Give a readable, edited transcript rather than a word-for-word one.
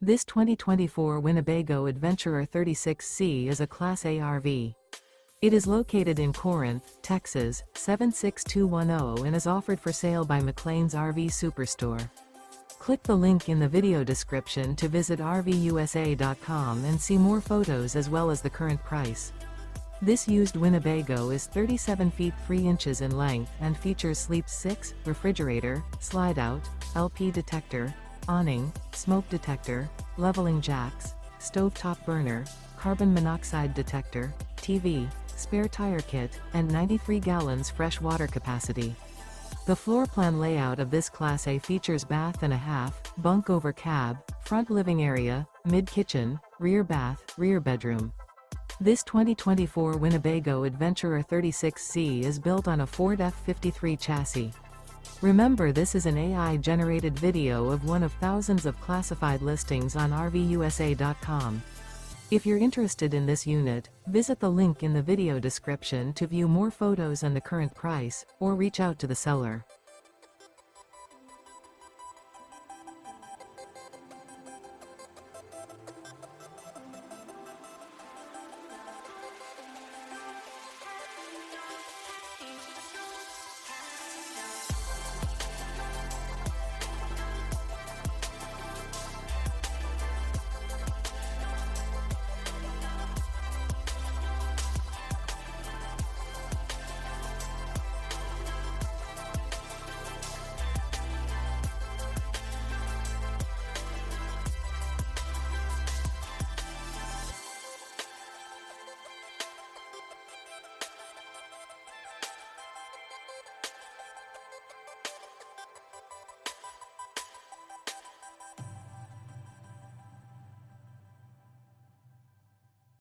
This 2024 Winnebago Adventurer 36C is a Class A RV. It is located in Corinth, Texas, 76210 and is offered for sale by McClain's RV Superstore. Click the link in the video description to visit RVUSA.com and see more photos as well as the current price. This used Winnebago is 37 feet 3 inches in length and features sleep 6, refrigerator, slide-out, LP detector, awning, smoke detector, leveling jacks, stovetop burner, carbon monoxide detector, TV, spare tire kit, and 93 gallons fresh water capacity. The floor plan layout of this Class A features bath and a half, bunk over cab, front living area, mid-kitchen, rear bath, rear bedroom. This 2024 Winnebago Adventurer 36C is built on a Ford F53 chassis. Remember, this is an AI-generated video of one of thousands of classified listings on RVUSA.com. If you're interested in this unit, visit the link in the video description to view more photos and the current price, or reach out to the seller.